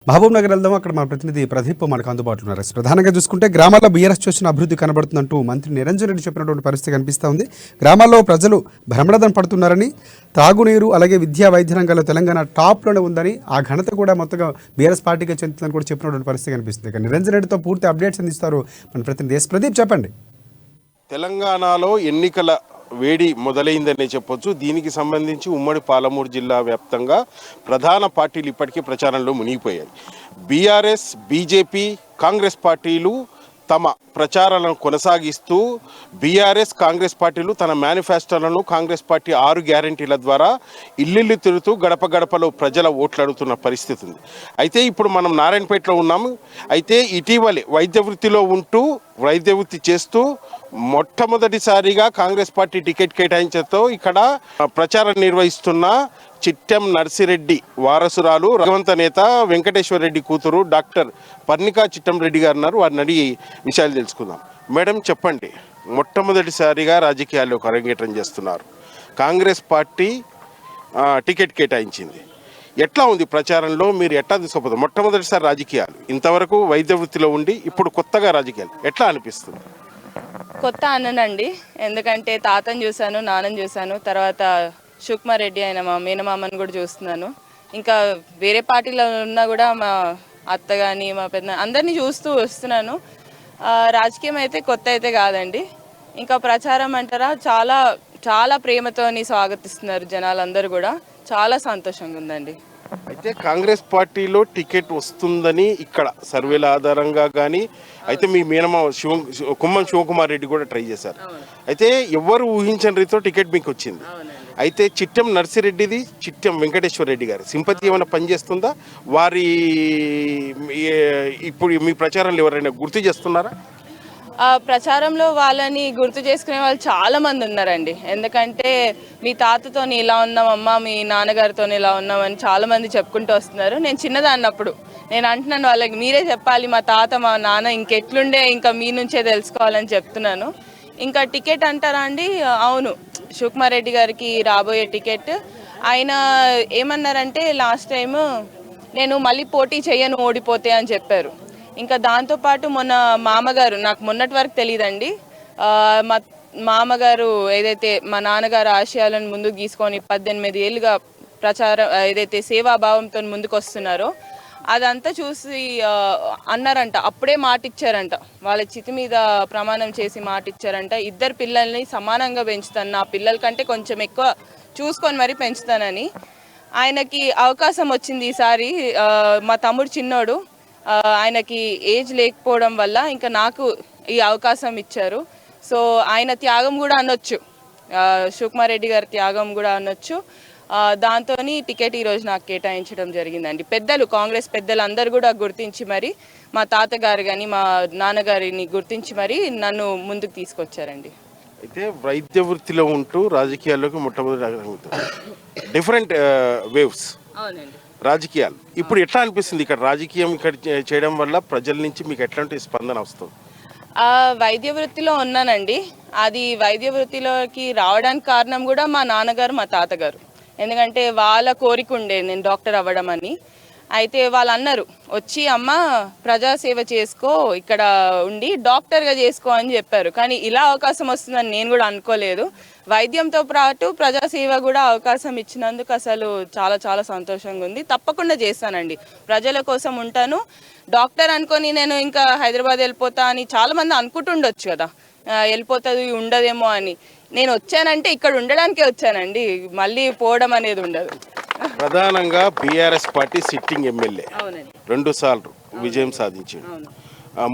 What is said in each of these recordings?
మహబూబ్ నగర్ వెళ్దాం. అక్కడ మన ప్రతినిధి ప్రదీప్ మనకు అందుబాటులో ఉన్నారు. ప్రధానంగా చూసుకుంటే గ్రామాల్లో బీఆర్ఎస్ చేసిన అభివృద్ధి కనబడుతుందంటూ మంత్రి నిరంజన్ రెడ్డి చెప్పినటువంటి పరిస్థితి కనిపిస్తూ ఉంది. గ్రామాల్లో ప్రజలు భ్రమణదం పడుతున్నారని, తాగునీరు అలాగే విద్యా వైద్య రంగాల్లో తెలంగాణ టాప్లోనే ఉందని, ఆ ఘనత కూడా మొత్తంగా బీఆర్ఎస్ పార్టీకి చెందుతుందని కూడా చెప్పినటువంటి పరిస్థితి కనిపిస్తుంది. ఇక నిరంజన్ రెడ్డితో పూర్తి అప్డేట్స్ అందిస్తారు మన ప్రతినిధి ప్రదీప్. చెప్పండి. తెలంగాణలో ఎన్నికల వేడి మొదలైందనే చెప్పొచ్చు. దీనికి సంబంధించి ఉమ్మడి పాలమూరు జిల్లా వ్యాప్తంగా ప్రధాన పార్టీలు ఇప్పటికీ ప్రచారంలో మునిగిపోయాయి. బీఆర్ఎస్, బీజేపీ, కాంగ్రెస్ పార్టీలు తమ ప్రచారాలను కొనసాగిస్తూ బీఆర్ఎస్, కాంగ్రెస్ పార్టీలు తన మేనిఫెస్టోలను కాంగ్రెస్ పార్టీ 6 గ్యారంటీల ద్వారా ఇల్లు తిరుగుతూ గడప గడపలో ప్రజల ఓట్లు అడుగుతున్న పరిస్థితి ఉంది. అయితే ఇప్పుడు మనం నారాయణపేటలో ఉన్నాము. అయితే ఇటీవలే వైద్య వృత్తిలో ఉంటూ వైద్య వృత్తి చేస్తూ మొట్టమొదటిసారిగా కాంగ్రెస్ పార్టీ టికెట్ కేటాయించడంతో ఇక్కడ ప్రచారం నిర్వహిస్తున్న చిట్టెం నర్సిరెడ్డి వారసురాలు రఘువంత నేత వెంకటేశ్వర రెడ్డి కూతురు డాక్టర్ పర్ణికా చిట్టం రెడ్డి గారు ఉన్నారు. వారిని అడిగి విషయాలు తెలుసుకుందాం. మేడం, చెప్పండి, మొట్టమొదటిసారిగా రాజకీయాల్లోకి అరంగేట్రం చేస్తున్నారు. కాంగ్రెస్ పార్టీ టికెట్ కేటాయించింది. ఎట్లా ఉంది ప్రచారంలో? మీరు ఎట్లా తీసుకుపోతారు? మొట్టమొదటిసారి రాజకీయాలు, ఇంతవరకు వైద్య వృత్తిలో ఉండి ఇప్పుడు కొత్తగా రాజకీయాలు ఎట్లా అనిపిస్తుంది? కొత్త అన్ననండి, ఎందుకంటే తాతను చూశాను, నాన్నని చూశాను, తర్వాత సుకుమారెడ్డి అయిన మా మేనమామని కూడా చూస్తున్నాను. ఇంకా వేరే పార్టీలో ఉన్నా కూడా మా అత్త కానీ మా పెద్ద అందరినీ చూస్తూ వస్తున్నాను. రాజకీయం అయితే కొత్త అయితే కాదండి. ఇంకా ప్రచారం అంటారా, చాలా చాలా ప్రేమతోని స్వాగతిస్తున్నారు జనాలందరూ కూడా. చాలా సంతోషంగా ఉందండి. అయితే కాంగ్రెస్ పార్టీలో టికెట్ వస్తుందని ఇక్కడ సర్వేల ఆధారంగా కానీ, అయితే మీ మేనమా కుమ్మం శివకుమార్ రెడ్డి కూడా ట్రై చేశారు. అయితే ఎవరు ఊహించని రీతిలో టికెట్ మీకు వచ్చింది. అయితే చిట్టెం నర్సిరెడ్డిది చిట్టెం వెంకటేశ్వర రెడ్డి గారి సింపతి ఏమైనా పనిచేస్తుందా? వారి ఇప్పుడు మీ ప్రచారంలో ఎవరైనా గుర్తు చేస్తున్నారా? ప్రచారంలో వాళ్ళని గుర్తు చేసుకునే వాళ్ళు చాలా మంది ఉన్నారండి. ఎందుకంటే మీ తాతతో ఇలా ఉన్నామమ్మా, మీ నాన్నగారితో ఇలా ఉన్నామని చాలా మంది చెప్పుకుంటూ వస్తున్నారు. నేను చిన్నదాన్నప్పుడు నేను అంటున్నాను వాళ్ళకి, మీరే చెప్పాలి మా తాత మా నాన్న ఇంకెట్లుండే, ఇంకా మీ నుంచే తెలుసుకోవాలని చెప్తున్నాను. ఇంకా టికెట్ అంటారా అండి, అవును, సుకుమారెడ్డి గారికి రాబోయే టికెట్. ఆయన ఏమన్నారంటే లాస్ట్ టైం నేను మళ్ళీ పోటీ చేయను ఓడిపోతే అని చెప్పారు. ఇంకా దాంతోపాటు మొన్న మామగారు, నాకు మొన్నటి వరకు తెలియదండి, మా మామగారు ఏదైతే మా నాన్నగారు ఆశయాలను ముందుకు గీసుకొని 18 ఏళ్ళుగా ప్రచారం ఏదైతే సేవాభావంతో ముందుకు వస్తున్నారో అదంతా చూసి అన్నారంట, అప్పుడే మాట ఇచ్చారంట, వాళ్ళ చితి మీద ప్రమాణం చేసి మాట ఇచ్చారంట, 2 పిల్లల్ని సమానంగా పెంచుతాను, నా పిల్లల కంటే కొంచెం ఎక్కువ చూసుకొని మరీ పెంచుతానని. ఆయనకి అవకాశం వచ్చింది ఈసారి. మా తమ్ముడు చిన్నోడు, ఆయనకి ఏజ్ లేకపోవడం వల్ల ఇంకా నాకు ఈ అవకాశం ఇచ్చారు. సో ఆయన త్యాగం కూడా అనొచ్చు, సుకుమారెడ్డి గారి త్యాగం కూడా అనొచ్చు. దాంతో టికెట్ ఈరోజు నాకు కేటాయించడం జరిగిందండి. పెద్దలు, కాంగ్రెస్ పెద్దలు అందరూ కూడా గుర్తించి మరి, మా తాతగారు కానీ మా నాన్నగారిని గుర్తించి మరి నన్ను ముందుకు తీసుకొచ్చారండి. అయితే వైద్య వృత్తిలో ఉంటూ రాజకీయాల్లోకి మొట్టమొదటి డిఫరెంట్ వేవ్స్ అవునండి రాజకీయాలు. ఇప్పుడు ఎట్లా అనిపిస్తుంది ఇక్కడ రాజకీయం ఇక్కడ చేయడం వల్ల ప్రజల నుంచి మీకు ఎట్లాంటి స్పందన వస్తుంది? వైద్య వృత్తిలో ఉన్నానండి. అది వైద్య వృత్తిలోకి రావడానికి కారణం కూడా మా నాన్నగారు, మా తాతగారు. ఎందుకంటే వాళ్ళ కోరిక ఉండే నేను డాక్టర్ అవ్వడం అని. అయితే వాళ్ళు అన్నారు, వచ్చి అమ్మ ప్రజాసేవ చేసుకో, ఇక్కడ ఉండి డాక్టర్గా చేసుకో అని చెప్పారు. కానీ ఇలా అవకాశం వస్తుందని నేను కూడా అనుకోలేదు. వైద్యంతో పాటు ప్రజాసేవ కూడా అవకాశం ఇచ్చినందుకు అసలు చాలా చాలా సంతోషంగా ఉంది. తప్పకుండా చేస్తానండి, ప్రజల కోసం ఉంటాను. డాక్టర్ అనుకొని నేను ఇంకా హైదరాబాద్ వెళ్ళిపోతా అని చాలామంది అనుకుంటుండొచ్చు కదా, వెళ్ళిపోతుంది ఉండదేమో అని. నేను వచ్చానంటే ఇక్కడ ఉండడానికే వచ్చానండి, మళ్ళీ పోవడం అనేది ఉండదు. ప్రధానంగా బీఆర్ఎస్ పార్టీ సిట్టింగ్ ఎమ్మెల్యే 2 సార్లు విజయం సాధించాడు.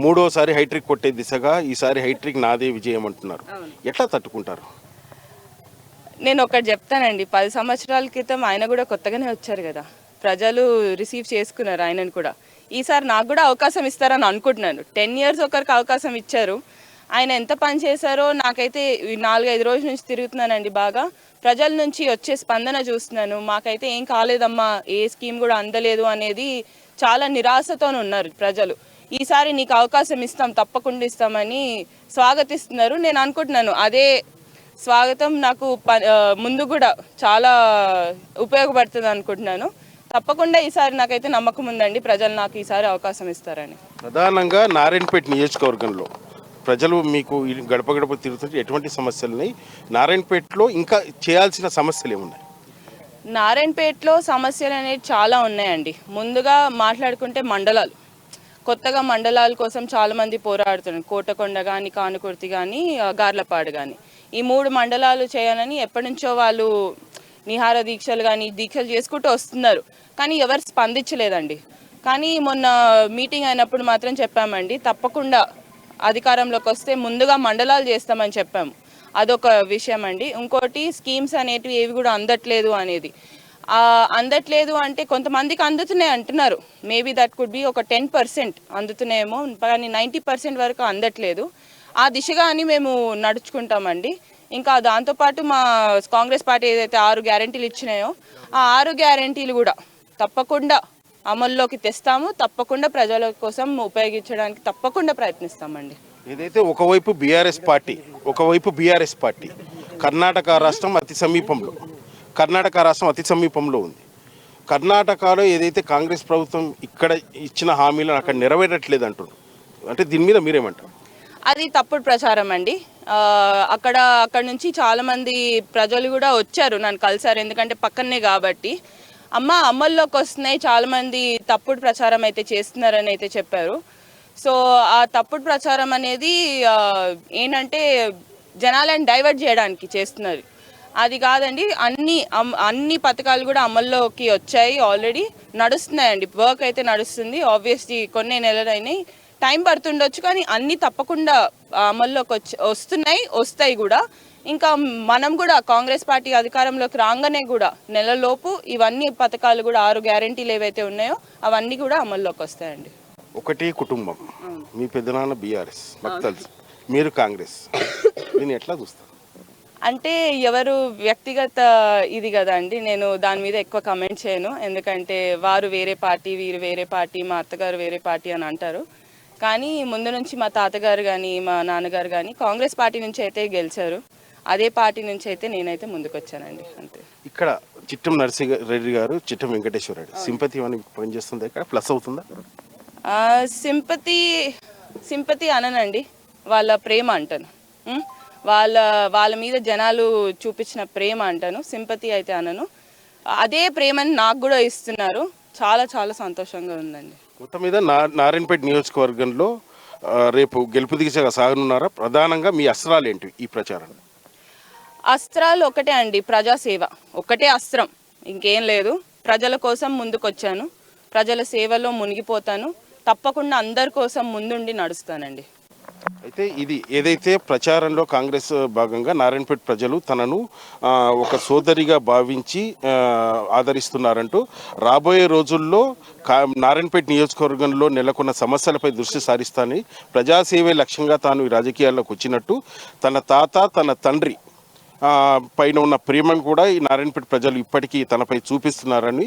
3వసారి హైట్రిక్ కొట్టే దిశగా ఈసారి హైట్రిక్ నాదే విజయం అంటున్నారు. ఎట్లా తట్టుకుంటారు? నేను ఒకటి చెప్తానండి, 10 సంవత్సరాల క్రితం ఆయన కూడా కొత్తగానే వచ్చారు కదా, ప్రజలు రిసీవ్ చేసుకున్నారు ఆయనను కూడా. ఈసారి నాకు కూడా అవకాశం ఇస్తారని అనుకుంటున్నాను. 10 years ఒకరికి అవకాశం ఇచ్చారు. ఆయన ఎంత పని చేశారో నాకైతే 4-5 రోజుల నుంచి తిరుగుతున్నానండి. బాగా ప్రజల నుంచి వచ్చే స్పందన చూస్తున్నాను. మాకైతే ఏం కాలేదమ్మా, ఏ స్కీమ్ కూడా అందలేదు అనేది చాలా నిరాశతో ఉన్నారు ప్రజలు. ఈసారి నీకు అవకాశం ఇస్తాం, తప్పకుండా ఇస్తామని స్వాగతిస్తున్నారు. నేను అనుకుంటున్నాను అదే స్వాగతం నాకు ముందు కూడా చాలా ఉపయోగపడుతుంది అనుకుంటున్నాను. తప్పకుండా ఈసారి నాకైతే నమ్మకం ఉందండి, ప్రజలు నాకు ఈసారి అవకాశం ఇస్తారని. ప్రధానంగా నారాయణపేట నియోజకవర్గంలో ప్రజలు మీకు ఈ గడప గడప తిరుగుతుంటే ఎటువంటి సమస్యలు ఉన్నాయి? నారాయణపేటలో ఇంకా చేయాల్సిన సమస్యలు ఏమున్నాయి? నారాయణపేటలో సమస్యలు అనేవి చాలా ఉన్నాయండి. ముందుగా మాట్లాడుకుంటే మండలాలు, కొత్తగా మండలాల కోసం చాలామంది పోరాడుతున్నారు. కోటకొండ కానీ, కానుకుర్తి కానీ, గార్లపాడు కానీ, ఈ 3 మండలాలు చేయాలని ఎప్పటి నుంచో వాళ్ళు నిహార దీక్షలు కానీ దీక్షలు చేసుకుంటూ వస్తున్నారు, కానీ ఎవరు స్పందించలేదండి. కానీ మొన్న మీటింగ్ అయినప్పుడు మాత్రం చెప్పామండి, తప్పకుండా అధికారంలోకి వస్తే ముందుగా మండలాలు చేస్తామని చెప్పాము. అదొక విషయం అండి. ఇంకోటి స్కీమ్స్ అనేటివి ఏవి కూడా అందట్లేదు అనేది. అందట్లేదు అంటే కొంతమందికి అందుతున్నాయి అంటున్నారు, మేబీ దట్ కుడ్ బి ఒక 10% అందుతున్నాయేమో, కానీ 90% వరకు అందట్లేదు. ఆ దిశగా అని మేము నడుచుకుంటామండి. ఇంకా దాంతోపాటు మా కాంగ్రెస్ పార్టీ ఏదైతే 6 గ్యారెంటీలు ఇచ్చినాయో ఆ 6 గ్యారెంటీలు కూడా తప్పకుండా అమల్లోకి తెస్తాము, తప్పకుండా ప్రజల కోసం ఉపయోగించడానికి తప్పకుండా ప్రయత్నిస్తామండి. ఏదైతే ఒకవైపు బీఆర్ఎస్ పార్టీ కర్ణాటక రాష్ట్రం అతి సమీపంలో ఉంది. కర్ణాటకలో ఏదైతే కాంగ్రెస్ ప్రభుత్వం ఇక్కడ ఇచ్చిన హామీలను అక్కడ నెరవేరట్లేదు అంటున్నారు, అంటే దీని మీద మీరేమంటారు? అది తప్పుడు ప్రచారం అండి. అక్కడ నుంచి చాలామంది ప్రజలు కూడా వచ్చారు, నన్ను కలిసారు, ఎందుకంటే పక్కనే కాబట్టి. అమల్లోకి వస్తున్నాయి, చాలామంది తప్పుడు ప్రచారం అయితే చేస్తున్నారని అయితే చెప్పారు. సో ఆ తప్పుడు ప్రచారం అనేది ఏంటంటే జనాలను డైవర్ట్ చేయడానికి చేస్తున్నారు. అది కాదండి, అన్ని పథకాలు కూడా అమల్లోకి వచ్చాయి, ఆల్రెడీ నడుస్తున్నాయండి. వర్క్ అయితే నడుస్తుంది. ఆబ్వియస్లీ కొన్ని నెలలైనాయి, టైం పడుతుండొచ్చు, కానీ అన్నీ తప్పకుండా అమల్లోకి వస్తాయి కూడా. ఇంకా మనం కూడా కాంగ్రెస్ పార్టీ అధికారంలోకి రాగానే కూడా నెలలోపు ఇవన్నీ పథకాలు కూడా 6 గ్యారెంటీలు ఏవైతే ఉన్నాయో అవన్నీ కూడా అమల్లోకి వస్తాయండి. ఒకటి కుటుంబం, మీ పెద్దనాన్న బీఆర్ఎస్, నాకు తెలుసు, మీరు కాంగ్రెస్, దీన్ని ఎట్లా చూస్తారు? అంటే ఎవరు వ్యక్తిగత ఇది కదా అండి, నేను దాని మీద ఎక్కువ కమెంట్ చేయను. ఎందుకంటే వారు వేరే పార్టీ, వీరు వేరే పార్టీ, మా అత్తగారు వేరే పార్టీ అని అంటారు. కానీ ముందు నుంచి మా తాతగారు కానీ మా నాన్నగారు కానీ కాంగ్రెస్ పార్టీ నుంచి అయితే గెలిచారు. అదే పార్టీ నుంచి అయితే నేనైతే ముందుకు వచ్చానండి, అంతే. ఇక్కడ చిట్టం నరసింహారెడ్డి గారు, చిట్టం వెంకటేశ్వర రెడ్డి సింపతి అని పనిచేస్తుంది, ఇక్కడ ప్లస్ అవుతుందా? సింపతి అననండి, వాళ్ళ ప్రేమ అంటాను. వాళ్ళ మీద జనాలు చూపించిన ప్రేమ అంటాను, సింపతి అయితే అనను. అదే ప్రేమని నాకు కూడా ఇస్తున్నారు, చాలా చాలా సంతోషంగా ఉందండి. మొత్తం మీద నారాయణపేట నియోజకవర్గంలో రేపు గెలుపు దిశగా సాగనున్నారా? ప్రధానంగా మీ అస్త్రాలు ఏంటి ఈ ప్రచారం? అస్త్రాలు ఒకటే అండి, ప్రజాసేవ ఒకటే అస్త్రం, ఇంకేం లేదు. ప్రజల కోసం ముందుకొచ్చాను, ప్రజల సేవలో మునిగిపోతాను, తప్పకుండా అందరి కోసం ముందుండి నడుస్తానండి. అయితే ఇది ఏదైతే ప్రచారంలో కాంగ్రెస్ భాగంగా నారాయణపేట ప్రజలు తనను ఒక సోదరిగా భావించి ఆదరిస్తున్నారంటూ రాబోయే రోజుల్లో నారాయణపేట నియోజకవర్గంలో నెలకొన్న సమస్యలపై దృష్టి సారిస్తానని, ప్రజాసేవే లక్ష్యంగా తాను ఈ రాజకీయాల్లోకి వచ్చినట్టు, తన తాత తన తండ్రి పైన ఉన్న ప్రేమను కూడా ఈ నారాయణపేట ప్రజలు ఇప్పటికీ తనపై చూపిస్తున్నారని,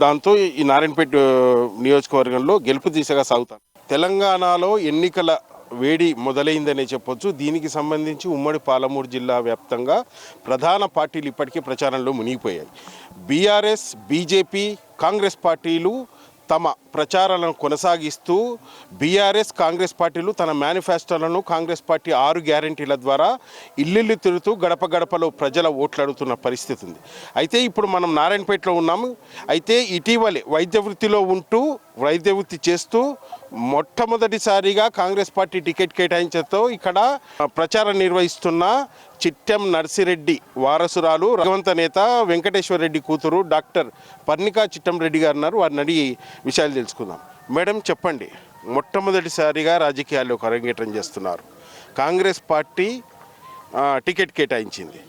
దాంతో ఈ నారాయణపేట నియోజకవర్గంలో గెలుపు దిశగా సాగుతారు. తెలంగాణలో ఎన్నికల వేడి మొదలైందనే చెప్పొచ్చు. దీనికి సంబంధించి ఉమ్మడి పాలమూరు జిల్లా వ్యాప్తంగా ప్రధాన పార్టీలు ఇప్పటికీ ప్రచారంలో మునిగిపోయాయి. బీఆర్ఎస్, బీజేపీ, కాంగ్రెస్ పార్టీలు తమ ప్రచారాలను కొనసాగిస్తూ బీఆర్ఎస్, కాంగ్రెస్ పార్టీలు తన మేనిఫెస్టోలను కాంగ్రెస్ పార్టీ 6 గ్యారెంటీల ద్వారా ఇల్లు తిరుగుతూ గడప గడపలో ప్రజల ఓట్లు అడుగుతున్న పరిస్థితి ఉంది. అయితే ఇప్పుడు మనం నారాయణపేటలో ఉన్నాము. అయితే ఇటీవలే వైద్య వృత్తి చేస్తూ మొట్టమొదటిసారిగా కాంగ్రెస్ పార్టీ టికెట్ కేటాయించడంతో ఇక్కడ ప్రచారం నిర్వహిస్తున్న చిట్టెం నర్సిరెడ్డి వారసురాలు రఘువంత నేత వెంకటేశ్వర రెడ్డి కూతురు డాక్టర్ పర్ణికా చిట్టం రెడ్డి గారు ఉన్నారు. వారిని అడిగి విషయాలు తెలుసుకుందాం. మేడం, చెప్పండి, మొట్టమొదటిసారిగా రాజకీయాల్లోకి అరంగేట్రం చేస్తున్నారు, కాంగ్రెస్ పార్టీ టికెట్ కేటాయించింది,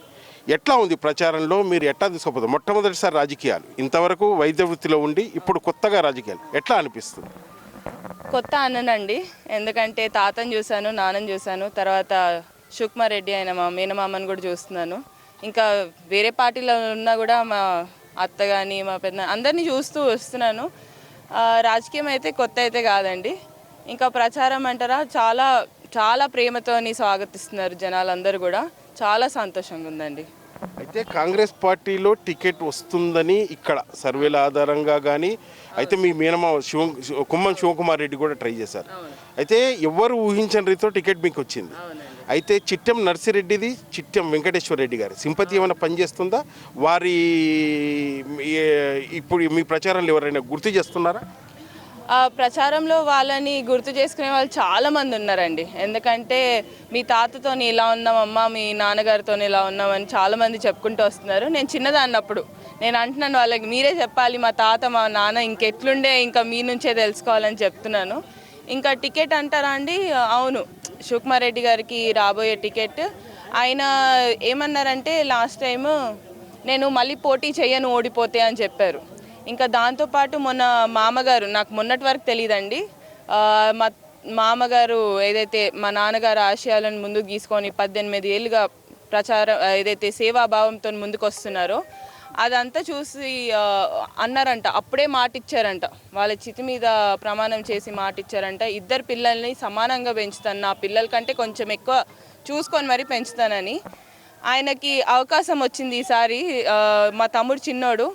ఎట్లా ఉంది ప్రచారంలో? మీరు ఎట్లా తీసుకుపోతారు? మొట్టమొదటిసారి రాజకీయాలు, ఇంతవరకు వైద్య వృత్తిలో ఉండి ఇప్పుడు కొత్తగా రాజకీయాలు ఎట్లా అనిపిస్తుంది? కొత్త అన్ననండి, ఎందుకంటే తాతను చూశాను, నాన్నని చూశాను, తర్వాత సుకుమారెడ్డి అయిన మా మేనమామని కూడా చూస్తున్నాను. ఇంకా వేరే పార్టీలో ఉన్నా కూడా మా అత్త కానీ మా పెద్ద అందరినీ చూస్తూ వస్తున్నాను. రాజకీయం అయితే కొత్త అయితే కాదండి. ఇంకా ప్రచారం అంటారా, చాలా చాలా ప్రేమతోని స్వాగతిస్తున్నారు జనాలందరూ కూడా, చాలా సంతోషంగా ఉందండి. అయితే కాంగ్రెస్ పార్టీలో టికెట్ వస్తుందని ఇక్కడ సర్వేల ఆధారంగా కానీ అయితే మీ మేనమా కుమ్మం శివకుమార్ రెడ్డి కూడా ట్రై చేశారు. అయితే ఎవరు ఊహించని రీతిలో టికెట్ మీకు వచ్చింది. అయితే చిట్టెం నర్సిరెడ్డిది చిట్టెం వెంకటేశ్వర రెడ్డి గారి సింపతి ఏమైనా పనిచేస్తుందా? వారి ఇప్పుడు మీ ప్రచారంలో ఎవరైనా గుర్తు చేస్తున్నారా? ప్రచారంలో వాళ్ళని గుర్తు చేసుకునే వాళ్ళు చాలా మంది ఉన్నారండి. ఎందుకంటే మీ తాతతో ఇలా ఉన్నామమ్మా, మీ నాన్నగారితో ఇలా ఉన్నామని చాలా మంది చెప్పుకుంటూ వస్తున్నారు. నేను చిన్నదాన్నప్పుడు నేను అంటున్నాను వాళ్ళకి, మీరే చెప్పాలి మా తాత మా నాన్న ఇంకెట్లుండే, ఇంకా మీ నుంచే తెలుసుకోవాలని చెప్తున్నాను. ఇంకా టికెట్ అంటారా అండి? అవును, శివకుమార్ రెడ్డి గారికి రాబోయే టికెట్. ఆయన ఏమన్నారంటే లాస్ట్ టైము నేను మళ్ళీ పోటీ చేయను ఓడిపోతే అని చెప్పారు. ఇంకా దాంతోపాటు మొన్న మామగారు, నాకు మొన్నటి వరకు తెలియదండి, మా మామగారు ఏదైతే మా నాన్నగారు ఆశయాలను ముందుకు తీసుకొని 18 ఏళ్ళుగా ప్రచారం ఏదైతే సేవాభావంతో ముందుకు వస్తున్నారో అదంతా చూసి అన్నారంట, అప్పుడే మాట ఇచ్చారంట, వాళ్ళ చితి మీద ప్రమాణం చేసి మాట ఇచ్చారంట, ఇద్దరు పిల్లల్ని సమానంగా పెంచుతాను, నా పిల్లల కంటే కొంచెం ఎక్కువ చూసుకొని మరీ పెంచుతానని. ఆయనకి అవకాశం వచ్చింది ఈసారి. మా తమ్ముడు చిన్నోడు,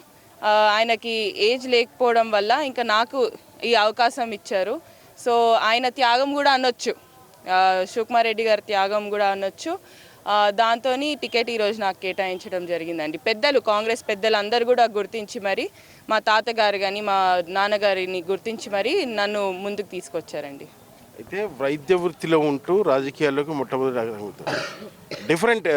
ఆయనకి ఏజ్ లేకపోవడం వల్ల ఇంకా నాకు ఈ అవకాశం ఇచ్చారు. సో ఆయన త్యాగం కూడా అనొచ్చు, శివకుమార్ రెడ్డి గారి త్యాగం కూడా అనొచ్చు. దాంతో టికెట్ ఈరోజు నాకు కేటాయించడం జరిగిందండి. పెద్దలు, కాంగ్రెస్ పెద్దలు అందరూ కూడా గుర్తించి మరి మా తాతగారు కానీ మా నాన్నగారిని గుర్తించి మరి నన్ను ముందుకు తీసుకొచ్చారండి. అయితే వైద్య వృత్తిలో ఉంటూ రాజకీయాల్లోకి మొట్టమొదటి డిఫరెంట్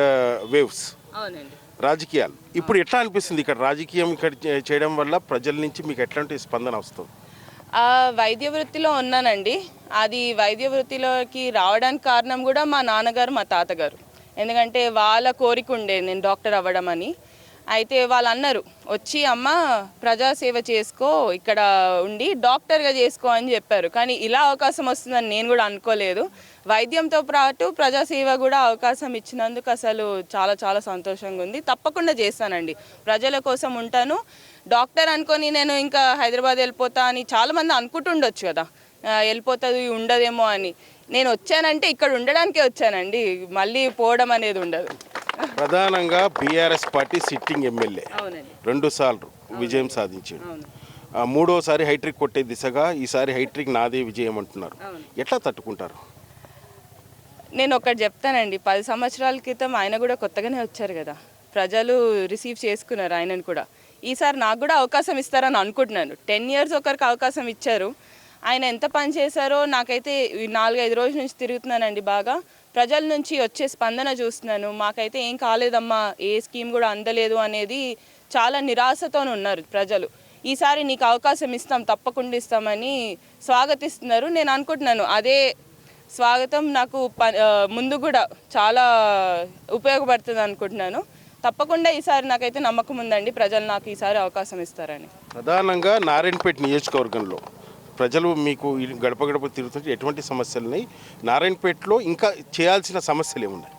వేవ్స్. అవునండి. రాజకీయాలు ఇప్పుడు ఎట్లా అనిపిస్తుంది? ఇక్కడ రాజకీయం ఇక్కడ చేయడం వల్ల ప్రజల నుంచి మీకు ఎట్లాంటి స్పందన వస్తుంది? వైద్య వృత్తిలో ఉన్నానండి. అది వైద్య వృత్తిలోకి రావడానికి కారణం కూడా మా నాన్నగారు మా తాతగారు. ఎందుకంటే వాళ్ళ కోరిక ఉండే నేను డాక్టర్ అవ్వడం అని. అయితే వాళ్ళు అన్నారు, వచ్చి అమ్మ ప్రజాసేవ చేసుకో, ఇక్కడ ఉండి డాక్టర్గా చేసుకో అని చెప్పారు. కానీ ఇలా అవకాశం వస్తుందని నేను కూడా అనుకోలేదు. వైద్యంతో పాటు ప్రజాసేవ కూడా అవకాశం ఇచ్చినందుకు అసలు చాలా చాలా సంతోషంగా ఉంది. తప్పకుండా చేస్తానండి, ప్రజల కోసం ఉంటాను. డాక్టర్ అనుకొని నేను ఇంకా హైదరాబాద్ వెళ్ళిపోతా అని చాలామంది అనుకుంటుండొచ్చు కదా, వెళ్ళిపోతుంది ఉండదేమో అని. నేను వచ్చానంటే ఇక్కడ ఉండడానికే వచ్చానండి, మళ్ళీ పోవడం అనేది ఉండదు. ప్రధానంగా బీఆర్ఎస్ పార్టీ సిట్టింగ్ ఎమ్మెల్యే 2 సార్లు విజయం సాధించాడు. మూడోసారి హైట్రిక్ కొట్టే దిశగా ఈసారి హైట్రిక్ నాదే విజయం అంటున్నారు. ఎట్లా తట్టుకుంటారు? నేను ఒకటి చెప్తానండి, 10 సంవత్సరాల క్రితం ఆయన కూడా కొత్తగానే వచ్చారు కదా, ప్రజలు రిసీవ్ చేసుకున్నారు ఆయనను కూడా. ఈసారి నాకు కూడా అవకాశం ఇస్తారని అనుకుంటున్నాను. 10 years ఒకరికి అవకాశం ఇచ్చారు. ఆయన ఎంత పని చేశారో నాకైతే 4-5 రోజుల నుంచి తిరుగుతున్నానండి. బాగా ప్రజల నుంచి వచ్చే స్పందన చూస్తున్నాను. మాకైతే ఏం కాలేదమ్మా, ఏ స్కీమ్ కూడా అందలేదు అనేది చాలా నిరాశతో ఉన్నారు ప్రజలు. ఈసారి నీకు అవకాశం ఇస్తాం, తప్పకుండా ఇస్తామని స్వాగతిస్తున్నారు. నేను అనుకుంటున్నాను అదే స్వాగతం నాకు ముందు కూడా చాలా ఉపయోగపడుతుంది అనుకుంటున్నాను. తప్పకుండా ఈసారి నాకైతే నమ్మకం ఉందండి, ప్రజలు నాకు ఈసారి అవకాశం ఇస్తారని. ప్రధానంగా నారాయణపేట నియోజకవర్గంలో ప్రజలు మీకు గడప గడప తిరుగుతుంటే ఎటువంటి సమస్యలు ఉన్నాయి? నారాయణపేటలో ఇంకా చేయాల్సిన సమస్యలు ఏమున్నాయి?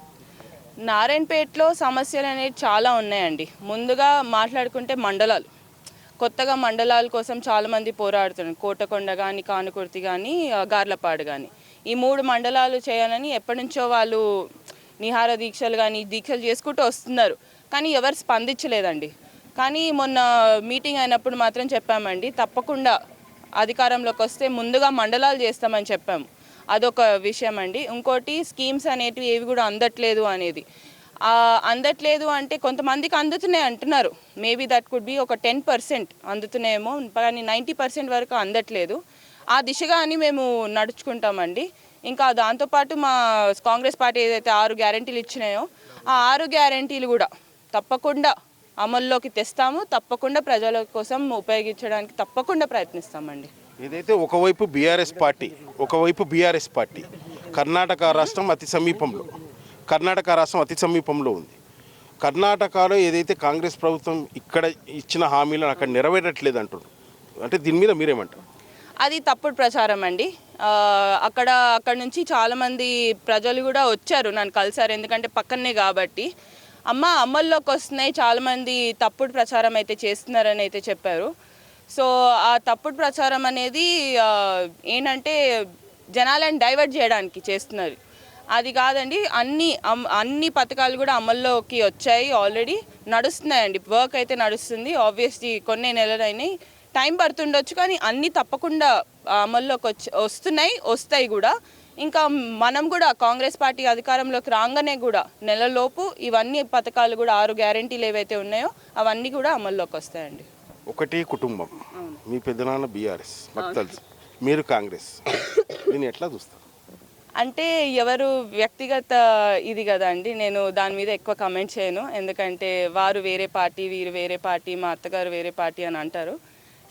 నారాయణపేటలో సమస్యలు అనేవి చాలా ఉన్నాయండి. ముందుగా మాట్లాడుకుంటే మండలాలు, కొత్తగా మండలాల కోసం చాలామంది పోరాడుతున్నారు. కోటకొండ కానీ, కానుకుర్తి కానీ, గార్లపాడు కానీ, ఈ 3 మండలాలు చేయాలని ఎప్పటి నుంచో వాళ్ళు నిహార దీక్షలు కానీ దీక్షలు చేసుకుంటూ వస్తున్నారు. కానీ ఎవరు స్పందించలేదండి. కానీ మొన్న మీటింగ్ అయినప్పుడు మాత్రం చెప్పామండి, తప్పకుండా అధికారంలోకి వస్తే ముందుగా మండలాలు చేస్తామని చెప్పాము. అదొక విషయం అండి. ఇంకోటి స్కీమ్స్ అనేటివి ఏవి కూడా అందట్లేదు అనేది. అందట్లేదు అంటే కొంతమందికి అందుతున్నాయి అంటున్నారు. మేబీ దట్ కుడ్ బి ఒక 10% అందుతున్నాయేమో, కానీ 90% వరకు అందట్లేదు. ఆ దిశగా అని మేము నడుచుకుంటామండి. ఇంకా దాంతోపాటు మా కాంగ్రెస్ పార్టీ ఏదైతే 6 గ్యారెంటీలు ఇచ్చినాయో ఆ 6 గ్యారెంటీలు కూడా తప్పకుండా అమల్లోకి తెస్తాము. తప్పకుండా ప్రజల కోసం ఉపయోగించడానికి తప్పకుండా ప్రయత్నిస్తామండి. ఏదైతే ఒకవైపు బీఆర్ఎస్ పార్టీ కర్ణాటక రాష్ట్రం అతి సమీపంలో ఉంది. కర్ణాటకలో ఏదైతే కాంగ్రెస్ ప్రభుత్వం ఇక్కడ ఇచ్చిన హామీలను అక్కడ నెరవేరట్లేదు అంటున్నారు. అంటే దీని మీద మీరేమంటారు? అది తప్పుడు ప్రచారం అండి. అక్కడ నుంచి చాలామంది ప్రజలు కూడా వచ్చారు, నన్ను కలిసారు. ఎందుకంటే పక్కనే కాబట్టి అమల్లోకి వస్తున్నాయి, చాలామంది తప్పుడు ప్రచారం అయితే చేస్తున్నారని అయితే చెప్పారు. సో ఆ తప్పుడు ప్రచారం అనేది ఏంటంటే జనాలను డైవర్ట్ చేయడానికి చేస్తున్నారు. అది కాదండి, అన్ని పథకాలు కూడా అమల్లోకి వచ్చాయి, ఆల్రెడీ నడుస్తున్నాయండి. వర్క్ అయితే నడుస్తుంది. ఆబ్వియస్లీ కొన్ని నెలలు అయినాయి, టైం పడుతుండొచ్చు, కానీ అన్నీ తప్పకుండా అమల్లోకి వస్తాయి కూడా. ఇంకా మనం కూడా కాంగ్రెస్ పార్టీ అధికారంలోకి రాగానే కూడా నెలలోపు ఇవన్నీ పథకాలు కూడా 6 గ్యారెంటీలు ఏవైతే ఉన్నాయో అవన్నీ కూడా అమల్లోకి వస్తాయండి. ఒకటి కుటుంబం, మీ పెద్దనాన్న బీఆర్ఎస్ మాకు తెలుసు, మీరు కాంగ్రెస్, దీన్ని ఎట్లా చూస్తారు? అంటే ఎవరు వ్యక్తిగత ఇది కదా అండి, నేను దాని మీద ఎక్కువ కమెంట్ చేయను. ఎందుకంటే వారు వేరే పార్టీ, వీరు వేరే పార్టీ, మా అత్తగారు వేరే పార్టీ అని అంటారు.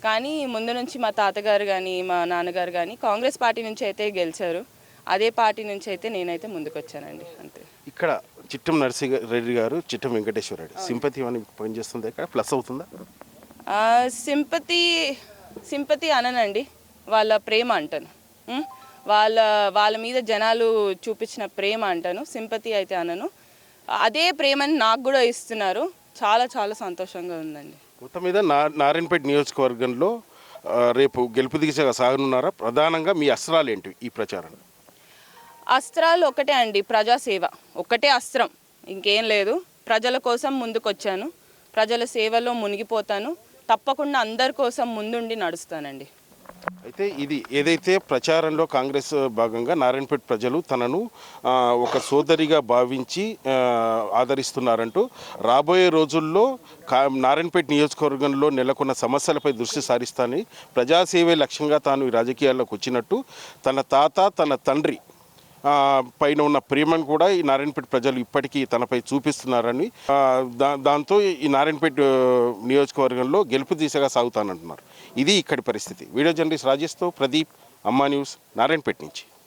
కానీ ముందు నుంచి మా తాతగారు కానీ మా నాన్నగారు కానీ కాంగ్రెస్ పార్టీ నుంచి అయితే గెలిచారు. అదే పార్టీ నుంచి అయితే నేనైతే ముందుకు వచ్చానండి, అంతే. ఇక్కడ చిట్టం నరసింహారెడ్డి గారు, చిట్టం వెంకటేశ్వర రెడ్డి సింపతి అని పనిచేస్తుంది, ఇక్కడ ప్లస్ అవుతుందా? సింపతి అననండి, వాళ్ళ ప్రేమ అంటాను. వాళ్ళ మీద జనాలు చూపించిన ప్రేమ అంటాను, సింపతి అయితే అనను. అదే ప్రేమని నాకు కూడా ఇస్తున్నారు, చాలా చాలా సంతోషంగా ఉందండి. మొత్తం మీద నారాయణపేట నియోజకవర్గంలో రేపు గెలుపు దిశగా సాగనున్నారా? ప్రధానంగా మీ అస్త్రాలు ఏంటివి ఈ ప్రచారం? అస్త్రాలు ఒకటే అండి, ప్రజాసేవ ఒకటే అస్త్రం, ఇంకేం లేదు. ప్రజల కోసం ముందుకొచ్చాను, ప్రజల సేవలో మునిగిపోతాను, తప్పకుండా అందరి కోసం ముందుండి నడుస్తానండి. అయితే ఇది ఏదైతే ప్రచారంలో కాంగ్రెస్ భాగంగా నారాయణపేట ప్రజలు తనను ఒక సోదరిగా భావించి ఆదరిస్తున్నారంటూ రాబోయే రోజుల్లో నారాయణపేట నియోజకవర్గంలో నెలకొన్న సమస్యలపై దృష్టి సారిస్తానని, ప్రజాసేవే లక్ష్యంగా తాను ఈ రాజకీయాల్లోకి వచ్చినట్టు, తన తాత తన తండ్రి పైన ఉన్న ప్రేమను కూడా ఈ నారాయణపేట ప్రజలు ఇప్పటికీ తనపై చూపిస్తున్నారని, దాంతో ఈ నారాయణపేట నియోజకవర్గంలో గెలుపు దిశగా సాగుతానంటున్నారు. ఇది ఇక్కడి పరిస్థితి. వీడియో జర్నలిస్ట్ రాజేష్తో ప్రదీప్, అమ్మా న్యూస్, నారాయణపేట నుంచి.